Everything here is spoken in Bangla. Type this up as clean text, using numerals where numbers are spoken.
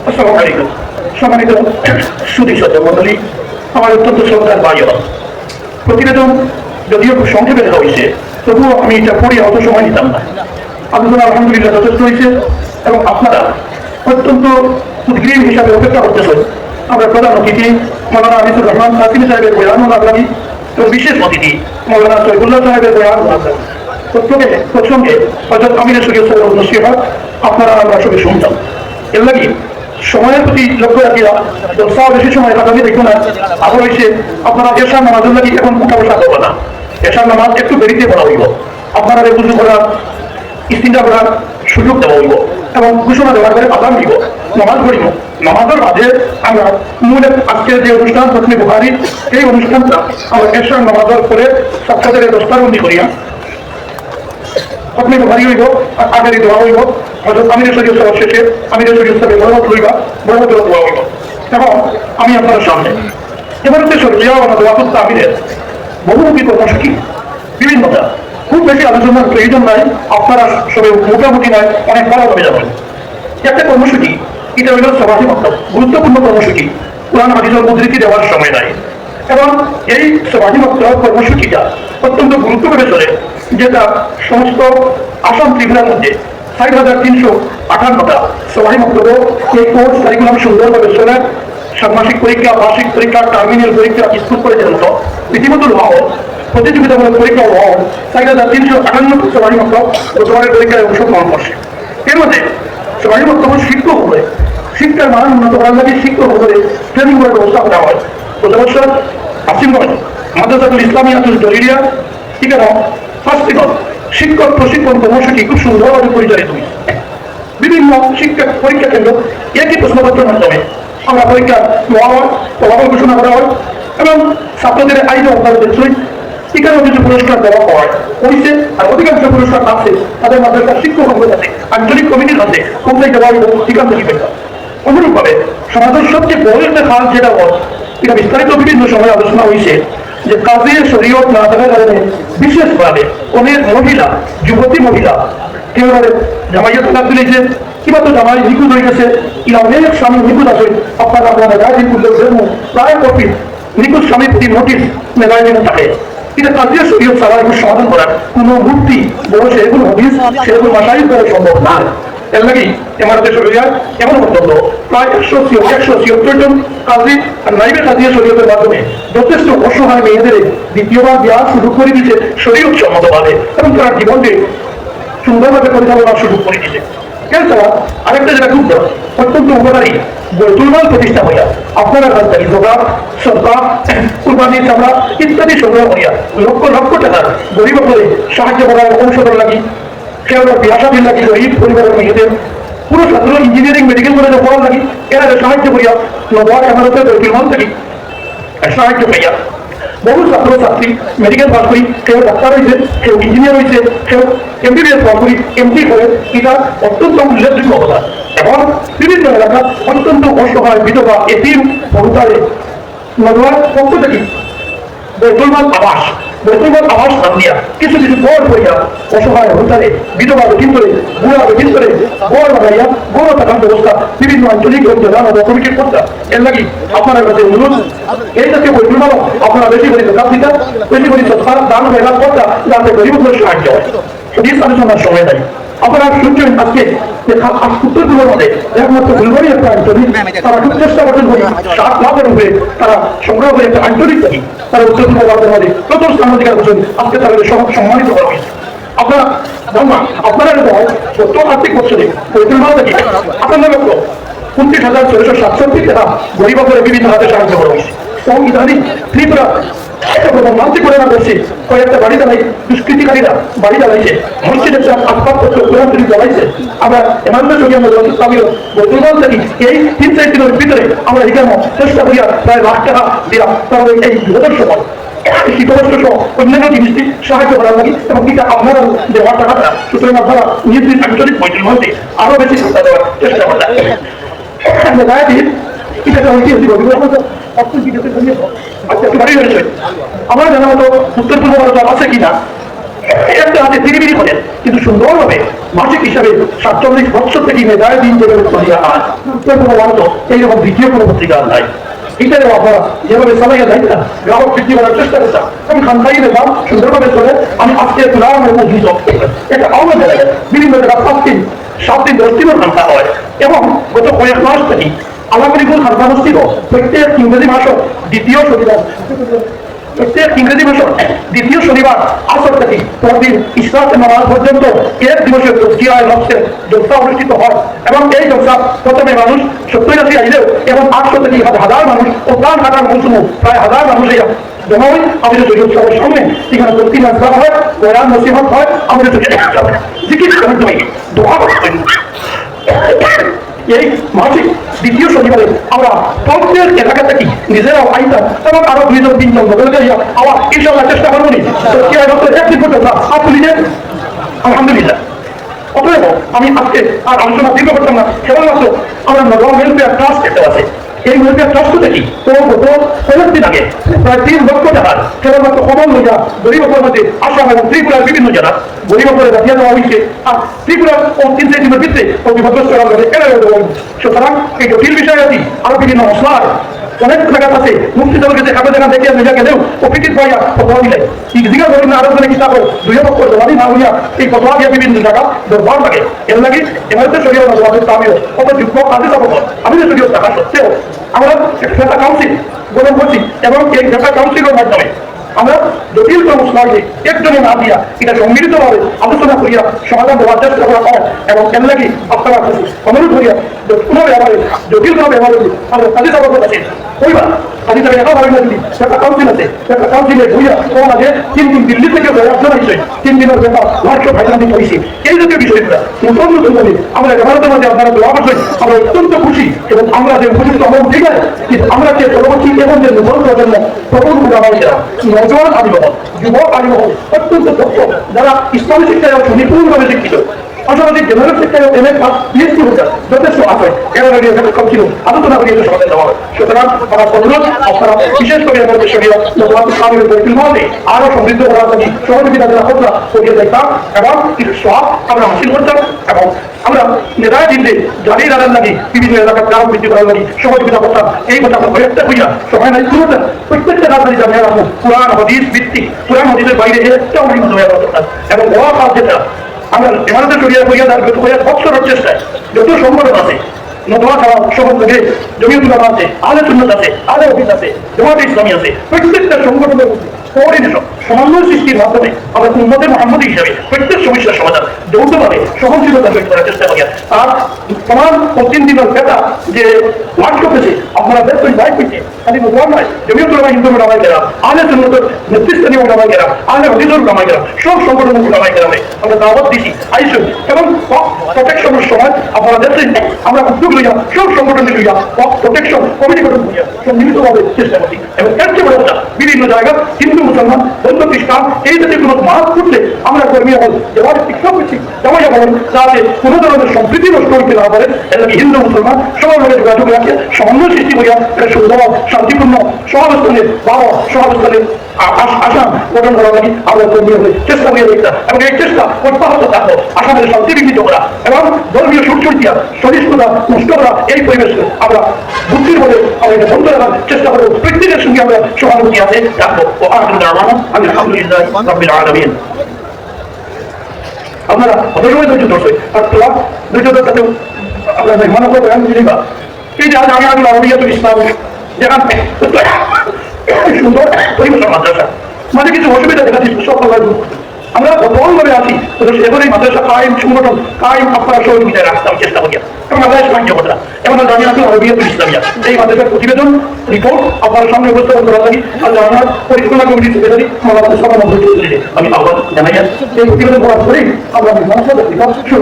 আসসালামু আলাইকুম। সম্মানিত সুধী মন্ডলী, আমার অত্যন্ত শ্রদ্ধার ভাই, প্রতিবেদন যদিও খুব সংক্ষেপে লেখা হয়েছে, তবুও আমি এটা পড়ে অত সময় নিতাম না। আলোচনা আলহামদুলিল্লাহ যথেষ্ট হয়েছে এবং আপনারা অত্যন্ত উদ্গ্রীব হিসাবে অপেক্ষা করতেছেন আমরা প্রধান অতিথি মৌলানা আনিসুর রহমান কাসিম সাহেবের বয়ানুল আগামী এবং বিশেষ অতিথি মৌলানা সৈফুল্লাহ সাহেবের বয়ানুল আগামী প্রসঙ্গে হযরত আমির শরীয়ত সাহেবের নসিহত আপনারা আমরা সবাই শুনতাম। এর লাগে সময়ের প্রতি লক্ষ্য রাখিয়া জলসা বেশি সময় আগামী দেখুন না, আবার হয়েছে আপনারা এশার নামাজের লাগি এখন উঠা বসা করবো না। এশার নামাজ একটু দেরিতে পড়া হইব, আপনারা উজু করার ইস্তিনজা করার সুযোগ দেওয়া হইব এবং ঘোষণা দেওয়ার পরে আদান দিব, নামাজ পড়িব। নামাজের মাঝে আমরা মূল আজকের যে অনুষ্ঠান ফতমি বুখারী, এই অনুষ্ঠানটা আমরা এশার নামাজের পরে ছাত্রদের দস্তারবন্দি করিয়া ফতমি বুখারী হইব, আগের দোয়া হইব, হযরত আমির শরীয়ত সাহেব শেষে আমির শরীয়ত সাহেবের বরকত লইবা, বরকতের দোয়া হইব। এবং আমি আপনার সামনে এবার হচ্ছে শরীয়ত ও দোয়াতুত তামিলের বহুমুখী কর্মসূচি বিভিন্নতা, খুব বেশি আলোচনার প্রয়োজন নাই, আপনারা সবাই মোটামুটি নয় অনেক ভালোভাবে যাবেন। একটা কর্মসূচি এটা হইল সমাজে মন্তব্য, গুরুত্বপূর্ণ কর্মসূচি, কোরআন হাদিসের উদ্ধৃতি দেওয়ার সময় নাই। এবং এই সমাজী মন্তব্য কর্মসূচিটা অত্যন্ত গুরুত্বপূর্ণ চলে, যেটা সমস্ত আসাম ত্রিপুরার মধ্যে ৬০,৩৫৮টা সমাজী মন্তব্য এই কোর্স কারিকুলাম সুন্দরভাবে চলে। ষান্মাসিক পরীক্ষা, বার্ষিক পরীক্ষা, টার্মিনাল পরীক্ষা, স্কুল কলেজের মতো রীতিমতো হওয়া প্রতিযোগিতামূলক পরীক্ষা হওয়া ৪,৩৫৮ সমাজী মন্তব্য বর্তমানের পরীক্ষায় অংশগ্রহণ করছে। এর মধ্যে সমাজী মন্তব্য শিক্ষক হলে শিক্ষার মান উন্নত করার লাগে শিক্ষক হলে ট্রেনিং করার ব্যবস্থা করা হয়। গত বছর আসিমগঞ্জ মাদ্রাসাতুল ইসলামিয়াতুল জলিলিয়া ঠিকানা ফার্স্ট শিক্ষক প্রশিক্ষণ কর্মসূচি খুব সুন্দরভাবে পরিচালিত হয়েছে। বিভিন্ন শিক্ষা পরীক্ষা কেন্দ্র একই প্রশ্নপত্রের মাধ্যমে আমরা পরীক্ষা নেওয়া হয়, ফলাফল ঘোষণা করা হয় এবং ছাত্রদের আইন অবদানের সহিত এখানেও কিছু পুরস্কার দেওয়া হয় হয়েছে। আর অধিকাংশ পুরস্কার আছে তাদের মাদ্রাসা শিক্ষক কাছে, আঞ্চলিক কমিটির কাছে পৌঁছাই দেওয়া এবং ঠিকানা লিখবেন। অনুরূপভাবে সমাজের সবচেয়ে বড় একটা কাজ যেটা হয়, এটা বিস্তারিত বিভিন্ন সময় আলোচনা হয়েছে যে কাজের শরীয়ত না থাকার কারণে বিশেষভাবে অনেক মহিলা, যুবতী মহিলা কেউ জামাইয়ের টাকা তুলেছে, কিংবা তো জামাই নিখুঁত হয়ে গেছে, কিনা অনেক স্বামী নিখুঁত আছে, আপনারা প্রায় কপি নিখুঁত স্বামীর প্রতি নোটিশ মেলায় যেন থাকে। এটা কাজের শরীয়ত ছাড়া এগুলো সমাধান করার কোনো মূর্তি বড় সেরকম হদিস সেরকম মাসাইল করা সম্ভব না। এর লাগে এমারতের শরীয়ত এমন বক্তব্য প্রায় ১৭৬ জন কাজী আর নাইবের কাজের শরীয়তের মাধ্যমে যথেষ্ট অসহায় মেয়েদের দ্বিতীয়বার বিয়াহ শুরু করে দিয়েছে শরীয়ত সম্মতভাবে এবং তার জীবনকে সুন্দরভাবে পরিচালনার সুযোগ করে দিয়েছে। এছাড়া আরেকটা যেটা খুব অত্যন্ত উপকারী বৈতুল মাল প্রতিষ্ঠা হইয়া আপনারা রাজধানী জোগাড়, সরকার, কুরবানির চামড়া ইত্যাদি সংগ্রহ করিয়া লক্ষ লক্ষ টাকার গরিব করে সাহায্য করার ঔষধের লাগি, কেউ বিয়াসাদির লাগি, গরিব পরিবারের মেয়েদের পুরো ছাত্র ইঞ্জিনিয়ারিং মেডিকেল কলেজে পড়ার লাগি এরা সাহায্য করিয়া নবাব আমাদের বৈতুল মাল থেকে সাহায্য পাইয়া বহু ছাত্র ছাত্রী মেডিকেল পাস করি, কেউ ডাক্তার হয়েছে, কেউ ইঞ্জিনিয়ার হয়েছে, কেউ MBBS পাস করি, MD করে, এটা অত্যন্ত উল্লেখযোগ্য অবদান। এবং বিভিন্ন এলাকা অত্যন্ত অসহায় বিধবা এতিম পরিবারে নদুয়ার পক্ষ থেকে বৈতুল মাল আবাস নাম দিয়া কিছু কিছু বড় করিয়া অসহায় হতারে বিধবা বেঠিন করে, বুড়া বেঠিন করে বড় বাগাইয়া বড় টাকার ব্যবস্থা বিভিন্ন আঞ্চলিক কমিটির কর্তা। এর লাগি আপনার কাছে অনুরোধ, এই জাতীয় বৈতুল মাল আপনারা বেশি করে কাজ দিতে, বেশি করে দান মেলা কর্তা যাতে গরিবদের সাহায্য হয়। এই আলোচনার সময় নাই। আপনারা শুনছেন আজকে উত্তর পূর্বের মধ্যে একমাত্র ফুলবাড়ি একটা আঞ্চলিক, তারা খুব চেষ্টা করছেন 7 লাখের উপরে তারা সংগ্রহ করে একটা আঞ্চলিক থাকি, তারা উত্তর পূর্ব ভারতের মধ্যে প্রথম স্থান অধিকার করছেন। আজকে তাদের সম্মানিত করা হয়েছে। আপনারা আপনারা গত আর্থিক বছরে বৈতুল মাল থেকে আপনাদের লক্ষ্য 29,667 টাকা গরিব করে বিভিন্ন হাতে সাহায্য করা হয়েছে। এবং ইদানিং ত্রিপুরা মানসিক করে না করছে, কয়েকটা বাড়ি জ্বালাই দুষ্কৃতিকারীরা বাড়ি জ্বালাইছে, মসজিদের আসবাবপত্র জ্বালাইছে। আমরা এমানদের সঙ্গে আমরা বর্তমান থাকি এই 3-4 দিনের ভিতরে আমরা এখানে চেষ্টা করিয়া প্রায় লাখ টাকা দিলাম। তাহলে এই বিপদের সময় শীতবস্ত্র সহ অন্যান্য জিনিসটি সাহায্য করার লাগে এবং এটা আপনারা দেওয়ার টাকাটা সুতরাং আপনারা নিজ নিজ আঞ্চলিক বৈঠক মধ্যে আরো বেশি চিন্তা দেওয়ার চেষ্টা করলাম। আমার জানা মতো উত্তর পূর্ব ভারত আছে কিনা একটা হাতে তিরিবিরি করেন, কিন্তু সুন্দরভাবে মাসিক হিসাবে 47 বছর থেকে মেধায় দিন যেভাবে চলিয়া আজ এইরকম দ্বিতীয় কোনো পত্রিকা নাই। এটাও আপনারা যেভাবে চালাইয়া যায় না, গ্রাহক বৃদ্ধি করার চেষ্টা করছে। আমি খানকাই দেখলাম সুন্দরভাবে চলে। আমি আজকে নাম উপকৃত একটা আওয়াজ জায়গায় বিভিন্ন জায়গায় 7 দিন 10 দিনের খানকা হয়, এবং গত কয়েক মাস থেকে আলামরিকুল খানকা মসজিদ প্রত্যেক ইংরেজি মাসও দ্বিতীয় শনিবার আসর থেকে পরদিন ইসলাম নামাজ পর্যন্ত এক দিবসের জলসা অনুষ্ঠিত হয়। এবং এই জলসা প্রথমে মানুষ 70-80 আইলেও এবং 800 থেকে 1000 মানুষ ও প্রাণ কাটার মৌসুম প্রায় 1000 মানুষ জমা হয় আমাদের সবার সামনে। সেখানে প্রতি নাস্তা হয়, কোরআন নসিহত হয়, আমাদের জিকির করার জন্য দোয়া করতে। এই মাসিক দ্বিতীয় শনিবারে আমরা প্রত্যেক এলাকা থেকে নিজেরাও আইতাম এবং আরো 2-3 বদলকে আবার ইনশাল্লাহ চেষ্টা করবো নি একদিন পর্যন্ত আপনি আলহামদুলিল্লাহ। অতএব আমি আজকে আর আলোচনা দীর্ঘ করতাম না, কেবলমাত্র আমরা নগর ওয়েলফেয়ার ট্রাস্ট একটা আছে। এই ওয়েলফেয়ার ট্রাস্ট থেকে গত দিন আগে প্রায় 3 লক্ষ টাকার কেবলমাত্র কমন লইয়া গরিব মধ্যে আসাম এবং ত্রিপুরার বিভিন্ন জেলা গরিব করে জাতীয় দেওয়া হয়েছে। আর ত্রিপুরার ও 3 সেন্টিমিটার ভিত্তিতে বিপদগ্রস্ত সুতরাং এই জটিল বিষয় আছি আরো বিভিন্ন মশলা অনেক জায়গা আছে মুক্তি দলকে যে কাপড় জায়গা দেখে নিজে গেলেও প্রকৃতির ভাইয়া ফটোয়া দিলে জিজ্ঞাসা করি না আরো জনে কিতাব 2 পক্ষ জমানি না হইয়া এই ফটোয়া দিয়ে বিভিন্ন জায়গা দরবার লাগে। এর লাগে এমনিতে শরীর আমিও কত যোগ্য কাজে যাবো আমি যে শরীর থাকা সত্ত্বেও আমরা একটা কাউন্সিল গঠন করছি এবং এই একটা কাউন্সিলের মাধ্যমে আমরা জটিল সমস্যাকে একজনে না দিয়া এটা সম্মিলিতভাবে আলোচনা করিয়া সমাধান দেওয়ার চেষ্টা করা হয়। এবং এর লাগে আপনারা অনুরোধ করিয়া কোনো ব্যাপারে জটিল কোনো ব্যাপারে আমরা কাজে যাবো আছে ওইবার কাজে যাবে একা ভাবে যদি একটা কাউন্সিল আছে একটা কাউন্সিলে হইয়া ও আগে 3 দিন দিল্লি থেকে একজন আসছে 3 দিনের ব্যাপার লাখো ফাইনালি হয়েছে। এই জাতীয় বিষয়গুলো নতুন নতুন বলে আমরা ভারতের মধ্যে আপনারা তো অবশ্যই আমরা অত্যন্ত খুশি এবং আমরা যে উপযুক্ত হব ঠিক আছে, কিন্তু আমরা যে পরবর্তী এবং যে নতুন প্রজন্ম প্রথম আমাদের নজওয়ান আলিমহল যুবক আলিমহল অত্যন্ত দক্ষ যারা ইসলামী শিক্ষায় নিপুণভাবে শিক্ষিত, পাশাপাশি জেনারেল শিক্ষায় এমএ পাস পিএইচডি হোল্ডার যথেষ্ট আছে। এরা কম ছিল আলোচনা করিয়ে সমাধান দেওয়া হয়। সুতরাং আমার অনুরোধ আপনারা বিশেষ করে আমাদের শরীর আরো সমৃদ্ধ করার জন্য সহযোগিতা দেওয়া হতো করিয়ে দেখতাম এবং কিছু সব আমরা হাসিল করতাম এবং আমরা নেতায় দিলে জানিয়ে দাঁড়ান লাগে বিভিন্ন এলাকার গ্রাম বৃদ্ধি করার লাগে সহযোগিতা করতাম। এই কথা আমরা প্রয়োগটা হইয়া সময় নাই শুরুতেন প্রত্যেকটা রাজধানী জানিয়ে রাখবো পুরাণ হদিস ভিত্তিক পুরাণ হদিসের বাইরে একটাও আমি করতাম এবং ওয়া কাজ যেটা আমরা এমারতের করিয়া করিয়া তার গত করিয়া বছরের চেষ্টায় যত সংগঠন আছে নতুন খাওয়া সব থেকে জমিয়তুল উলামা আছে, আলে সুন্নাত আছে, আলে হাদিস আছে, জামাতে ইসলামী আছে, প্রত্যেকটা সংগঠনের কোঅর্ডিনেশন সমন্বয় সৃষ্টির মাধ্যমে আমরা উম্মতের মুহাম্মদী হিসাবে প্রত্যেক সমস্যার সমাধান যৌথভাবে সহনশীলতা তৈরি করার চেষ্টা করি। আর সমান 3 দিনের বেটা যে লাভ করতেছে আপনারা বেশ দায় করছে খালি নতুন নয় জমিয়তুল উলামা হিন্দু উলামায়ে কেরাম, আলে সুন্নাতের নেতৃস্থানীয় উলামায়ে কেরাম, আলে হাদিসের উলামায়ে কেরাম, সব সংগঠনের উলামায়ে কেরামে আমরা দাওয়াত দিছি আইসুন এবং প্রোটেকশনের সময় আপনারা দেখছেন আমরা উদ্যোগ লইয়া সব সংগঠনের লইয়া প্রোটেকশন কমিটি গঠন করিয়া সম্মিলিতভাবে চেষ্টা করছি। এবং এর চেয়ে বড় কথা বিভিন্ন জায়গায় হিন্দু মুসলমান বৌদ্ধ খ্রিস্টান এই জাতীয় কোনো মাস করলে আমরা কর্মী হল যেভাবে শিক্ষা করছি জামাইয়া বলেন যাতে কোনো ধরনের সম্প্রীতি নষ্ট হইতে না পারে এর লাগে হিন্দু মুসলমান সবাইভাবে যোগাযোগ রাখে সমন্বয় সৃষ্টি করিয়া এটা সুন্দর শান্তিপূর্ণ সহাবস্থানের সহাবস্থানের আসাম গঠন করার লাগে আমরা কর্মী হলে চেষ্টা করিয়া দেখতাম এবং এই চেষ্টা অব্যাহত থাকবো আসামের শান্তি বিঘ্নিত করা এবং ধর্মীয় সুচরিতা সহিষ্ণুতা নষ্ট করা এই পরিবেশকে আমরা বুদ্ধির বলে আমরা এটা বন্ধ রাখার চেষ্টা করবো। প্রত্যেকের সঙ্গে আমরা সহানুভূতি আছে রাখবো। আলহামদুলিল্লাহ রাব্বিল আলামিন। আপনারা অবশ্যই ধৈর্য ধরছে আর তোলা ধৈর্য ধরতে আমরা মনে করবো আলহামদুলিল্লাহ এই যে আজ আমি আরবিয়াতুল ইসলাম যেখান সুন্দর পরিবেশ মাদ্রাসা মানে কিছু অসুবিধা দেখা দিচ্ছে সব আমরা বর্তমানভাবে আছি এখন এই মাদ্রাসা কায়েম সংগঠন কায়েম আপনারা সহযোগিতায় রাখতে আমি চেষ্টা করি এবং মাদ্রাসা সাহায্য করতে এবং জামিয়াতুল আরবিয়াতুল ইসলামিয়া এই মাদ্রাসার প্রতিবেদন রিপোর্ট আপনার সামনে উপস্থাপন করা থাকি আর আমার পরিচালনা কমিটি সেক্রেটারি আমি আহ্বান জানাই এই প্রতিবেদন করার পরেই আমরা শুরু